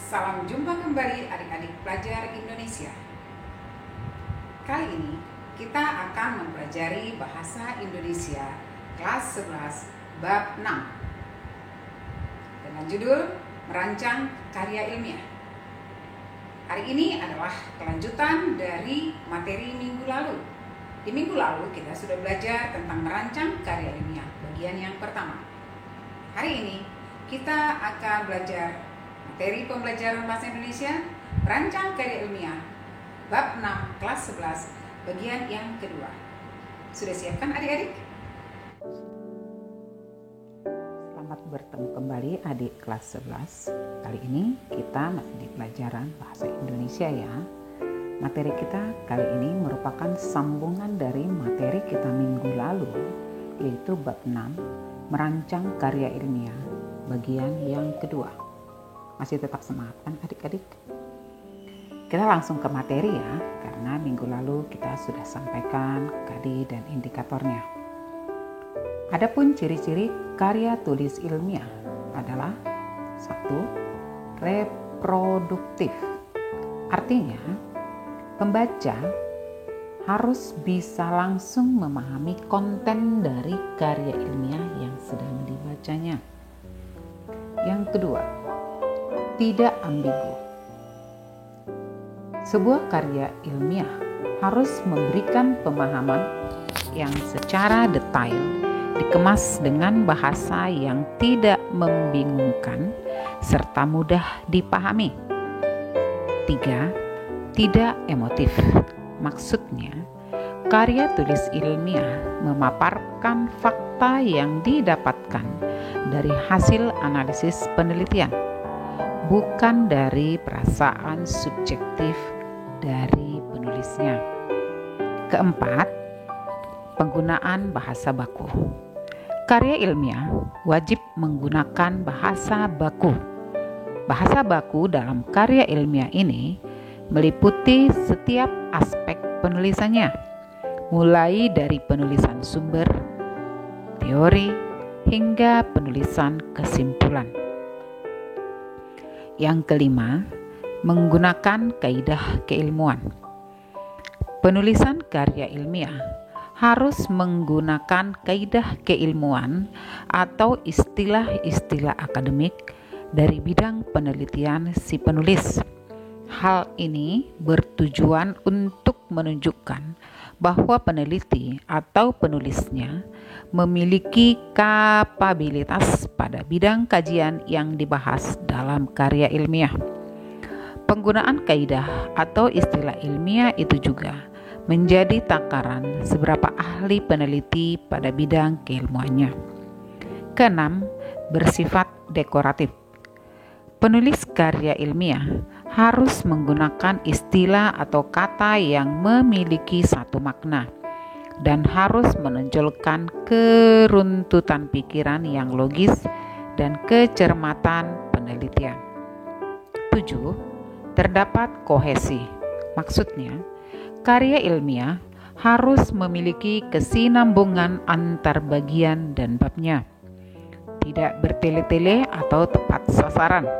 Salam jumpa kembali adik-adik pelajar Indonesia. Kali ini kita akan mempelajari bahasa Indonesia kelas 11 bab 6 dengan judul Merancang Karya Ilmiah. Hari ini adalah kelanjutan dari materi minggu lalu. Di minggu lalu kita sudah belajar tentang merancang karya ilmiah bagian yang pertama. Hari ini kita akan belajar materi pembelajaran bahasa Indonesia merancang karya ilmiah bab 6 kelas 11 bagian yang kedua. Sudah siapkan adik-adik? Selamat bertemu kembali adik kelas 11. Kali ini kita masih di pelajaran bahasa Indonesia ya. Materi kita kali ini merupakan sambungan dari materi kita minggu lalu, yaitu bab 6 merancang karya ilmiah bagian yang kedua. Masih tetap semangat kan adik-adik? Kita langsung ke materi ya, karena minggu lalu kita sudah sampaikan KD dan indikatornya. Adapun ciri-ciri karya tulis ilmiah adalah 1. Reproduktif. Artinya, pembaca harus bisa langsung memahami konten dari karya ilmiah yang sedang dibacanya. Yang kedua, tidak ambigu. Sebuah karya ilmiah harus memberikan pemahaman yang secara detail, dikemas dengan bahasa yang tidak membingungkan serta mudah dipahami. 3. Tidak emotif. Maksudnya, karya tulis ilmiah memaparkan fakta yang didapatkan dari hasil analisis penelitian, bukan dari perasaan subjektif dari penulisnya. Keempat, penggunaan bahasa baku. Karya ilmiah wajib menggunakan bahasa baku. Bahasa baku dalam karya ilmiah ini meliputi setiap aspek penulisannya, mulai dari penulisan sumber, teori, hingga penulisan kesimpulan. Yang kelima, menggunakan kaidah keilmuan. Penulisan karya ilmiah harus menggunakan kaidah keilmuan atau istilah-istilah akademik dari bidang penelitian si penulis. Hal ini bertujuan untuk menunjukkan bahwa peneliti atau penulisnya memiliki kapabilitas pada bidang kajian yang dibahas dalam karya ilmiah. Penggunaan kaidah atau istilah ilmiah itu juga menjadi takaran seberapa ahli peneliti pada bidang keilmuannya. Keenam, bersifat dekoratif. Penulis karya ilmiah harus menggunakan istilah atau kata yang memiliki satu makna dan harus menonjolkan keruntutan pikiran yang logis dan kecermatan penelitian. 7. Terdapat kohesi. Maksudnya, karya ilmiah harus memiliki kesinambungan antar bagian dan babnya, tidak bertele-tele atau tepat sasaran.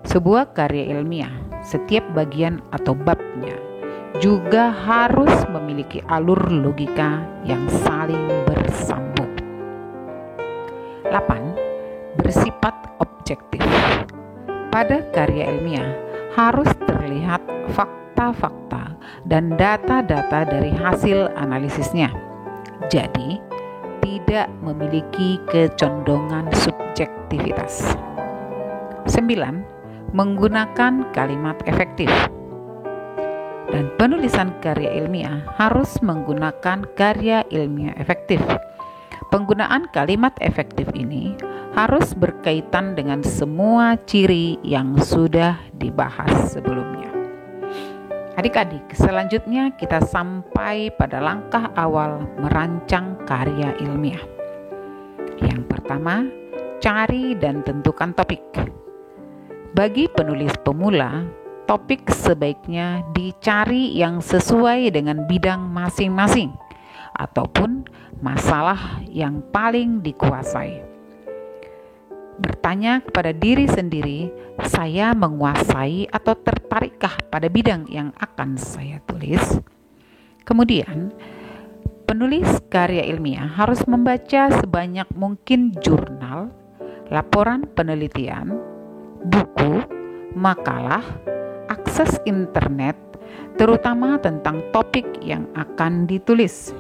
Sebuah karya ilmiah, setiap bagian atau babnya juga harus memiliki alur logika yang saling bersambung. 8. Bersifat objektif. Pada karya ilmiah harus terlihat fakta-fakta dan data-data dari hasil analisisnya. Jadi, tidak memiliki kecondongan subjektivitas. 9. Menggunakan kalimat efektif. Dan penulisan karya ilmiah harus menggunakan karya ilmiah efektif. Penggunaan kalimat efektif ini harus berkaitan dengan semua ciri yang sudah dibahas sebelumnya. Adik-adik, selanjutnya kita sampai pada langkah awal merancang karya ilmiah. Yang pertama, cari dan tentukan topik. Bagi penulis pemula, topik sebaiknya dicari yang sesuai dengan bidang masing-masing ataupun masalah yang paling dikuasai. Bertanya kepada diri sendiri, saya menguasai atau tertarikkah pada bidang yang akan saya tulis? Kemudian, penulis karya ilmiah harus membaca sebanyak mungkin jurnal, laporan penelitian, buku, makalah, akses internet, terutama tentang topik yang akan ditulis.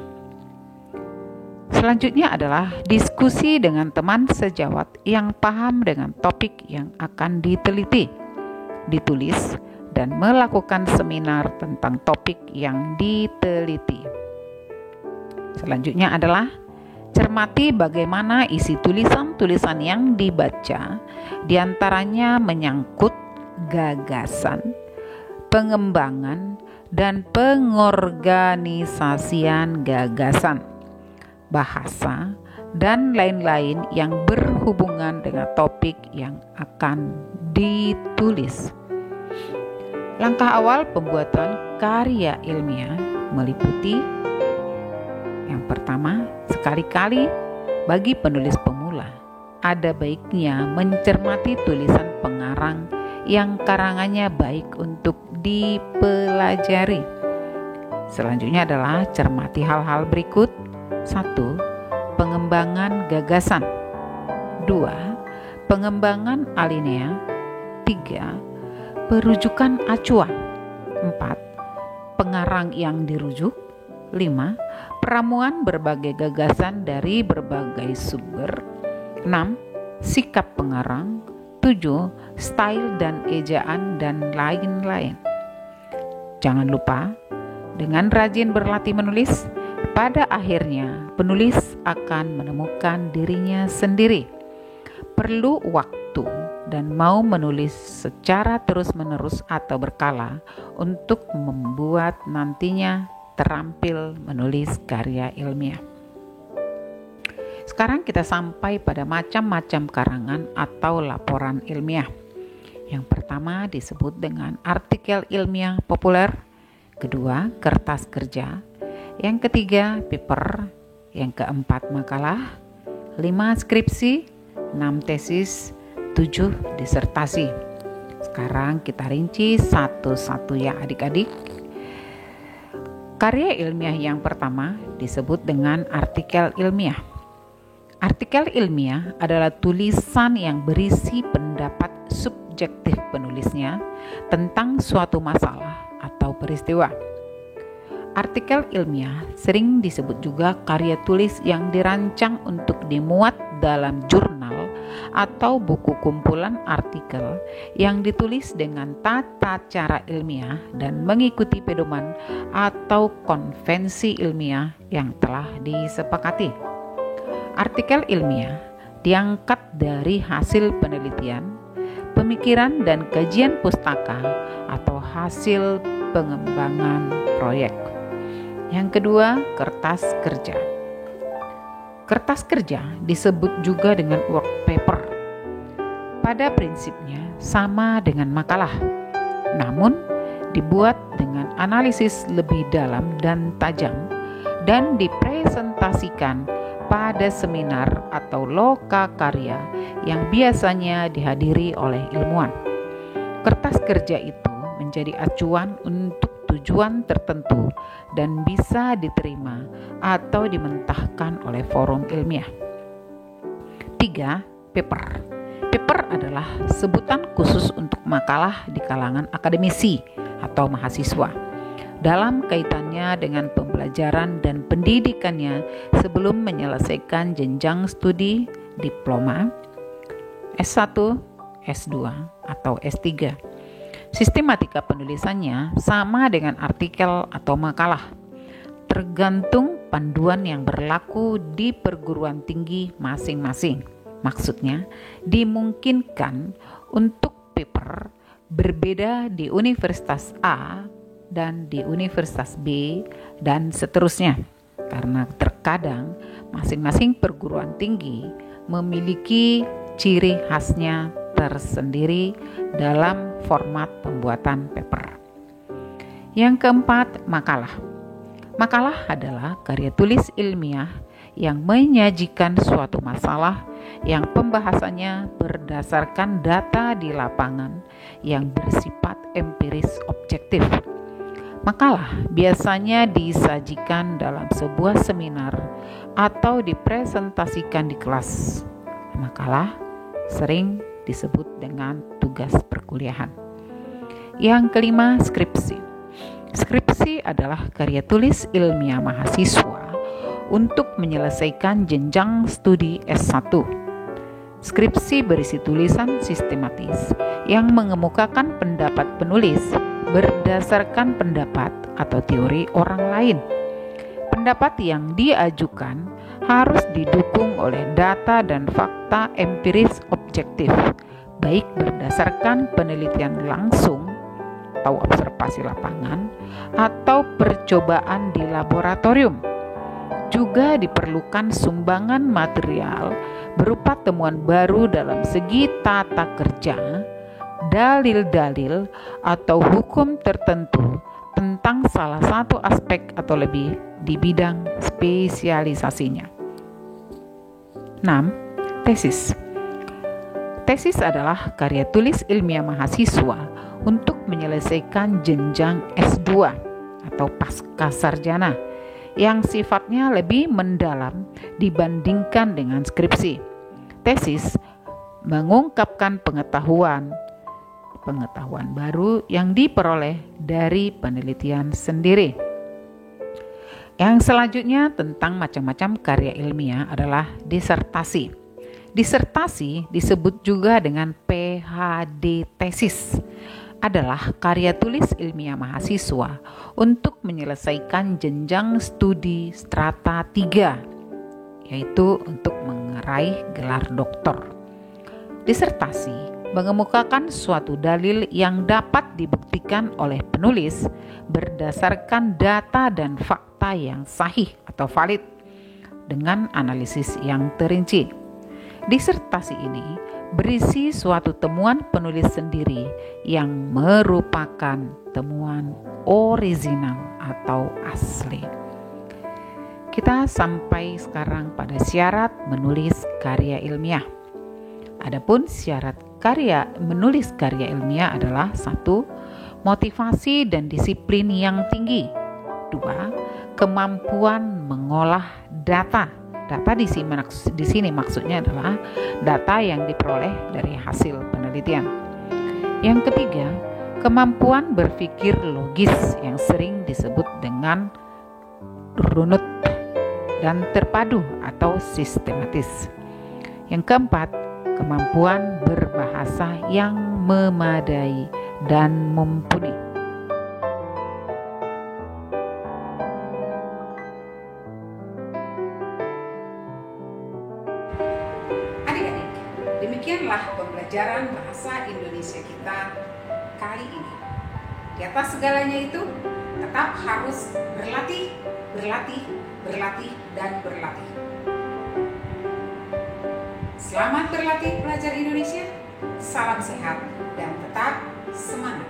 Selanjutnya adalah diskusi dengan teman sejawat yang paham dengan topik yang akan diteliti, ditulis, dan melakukan seminar tentang topik yang diteliti. Selanjutnya adalah cermati bagaimana isi tulisan-tulisan yang dibaca, diantaranya menyangkut gagasan, pengembangan, dan pengorganisasian gagasan, bahasa, dan lain-lain yang berhubungan dengan topik yang akan ditulis. Langkah awal pembuatan karya ilmiah meliputi: yang pertama, sekali-kali bagi penulis pemula, ada baiknya mencermati tulisan pengarang yang karangannya baik untuk dipelajari. Selanjutnya adalah cermati hal-hal berikut. 1. Pengembangan gagasan. 2. Pengembangan alinea. 3. Perujukan acuan. 4. Pengarang yang dirujuk. 5. Peramuan berbagai gagasan dari berbagai sumber. 6. Sikap pengarang. 7. Style dan ejaan dan lain-lain. Jangan lupa, dengan rajin berlatih menulis, pada akhirnya penulis akan menemukan dirinya sendiri. Perlu waktu dan mau menulis secara terus-menerus atau berkala untuk membuat nantinya terampil menulis karya ilmiah. Sekarang kita sampai pada macam-macam karangan atau laporan ilmiah. Yang pertama disebut dengan artikel ilmiah populer, kedua kertas kerja, yang ketiga paper, yang keempat makalah, 5 skripsi, 6 tesis, 7 disertasi. Sekarang kita rinci satu-satu ya adik-adik. Karya ilmiah yang pertama disebut dengan artikel ilmiah. Artikel ilmiah adalah tulisan yang berisi pendapat subjektif penulisnya tentang suatu masalah atau peristiwa. Artikel ilmiah sering disebut juga karya tulis yang dirancang untuk dimuat dalam jurnal atau buku kumpulan artikel yang ditulis dengan tata cara ilmiah dan mengikuti pedoman atau konvensi ilmiah yang telah disepakati. Artikel ilmiah diangkat dari hasil penelitian, pemikiran dan kajian pustaka atau hasil pengembangan proyek. Yang kedua, kertas kerja. Kertas kerja disebut juga dengan work paper. Pada prinsipnya sama dengan makalah, namun dibuat dengan analisis lebih dalam dan tajam dan dipresentasikan pada seminar atau loka karya yang biasanya dihadiri oleh ilmuwan. Kertas kerja itu menjadi acuan untuk tujuan tertentu dan bisa diterima atau dimentahkan oleh forum ilmiah. 3. Paper. Paper adalah sebutan khusus untuk makalah di kalangan akademisi atau mahasiswa dalam kaitannya dengan pembelajaran dan pendidikannya sebelum menyelesaikan jenjang studi diploma, S1, S2, atau S3. Sistematika penulisannya sama dengan artikel atau makalah, tergantung panduan yang berlaku di perguruan tinggi masing-masing. Maksudnya, dimungkinkan untuk paper berbeda di Universitas A dan di Universitas B dan seterusnya, karena terkadang masing-masing perguruan tinggi memiliki ciri khasnya tersendiri dalam format pembuatan paper. Yang keempat, makalah. Makalah adalah karya tulis ilmiah yang menyajikan suatu masalah yang pembahasannya berdasarkan data di lapangan yang bersifat empiris objektif. Makalah biasanya disajikan dalam sebuah seminar atau dipresentasikan di kelas. Makalah sering disebut dengan tugas perkuliahan. Yang kelima, skripsi. Skripsi adalah karya tulis ilmiah mahasiswa untuk menyelesaikan jenjang studi S1. Skripsi berisi tulisan sistematis yang mengemukakan pendapat penulis berdasarkan pendapat atau teori orang lain. Pendapat yang diajukan harus didukung oleh data dan fakta empiris objektif, baik berdasarkan penelitian langsung atau observasi lapangan atau percobaan di laboratorium. Juga diperlukan sumbangan material berupa temuan baru dalam segi tata kerja, dalil-dalil atau hukum tertentu tentang salah satu aspek atau lebih di bidang spesialisasinya. 6. Tesis. Tesis adalah karya tulis ilmiah mahasiswa untuk menyelesaikan jenjang S2 atau pasca sarjana yang sifatnya lebih mendalam dibandingkan dengan skripsi. Tesis mengungkapkan pengetahuan baru yang diperoleh dari penelitian sendiri. Yang selanjutnya tentang macam-macam karya ilmiah adalah disertasi. Disertasi disebut juga dengan PhD tesis, adalah karya tulis ilmiah mahasiswa untuk menyelesaikan jenjang studi strata 3, yaitu untuk meraih gelar doktor. Disertasi mengemukakan suatu dalil yang dapat dibuktikan oleh penulis berdasarkan data dan fakta yang sahih atau valid dengan analisis yang terinci. Disertasi ini berisi suatu temuan penulis sendiri yang merupakan temuan orisinal atau asli. Kita sampai sekarang pada syarat menulis karya ilmiah. Adapun syarat menulis karya ilmiah adalah 1. Motivasi dan disiplin yang tinggi. 2. Kemampuan mengolah data. Data di sini maksudnya adalah data yang diperoleh dari hasil penelitian. Yang ketiga, kemampuan berpikir logis yang sering disebut dengan runut dan terpadu atau sistematis. Yang keempat, kemampuan berbahasa yang memadai dan mumpuni. Adik-adik, demikianlah pembelajaran bahasa Indonesia kita kali ini. Di atas segalanya itu, tetap harus berlatih, dan berlatih. Selamat berlatih belajar Indonesia, salam sehat, dan tetap semangat.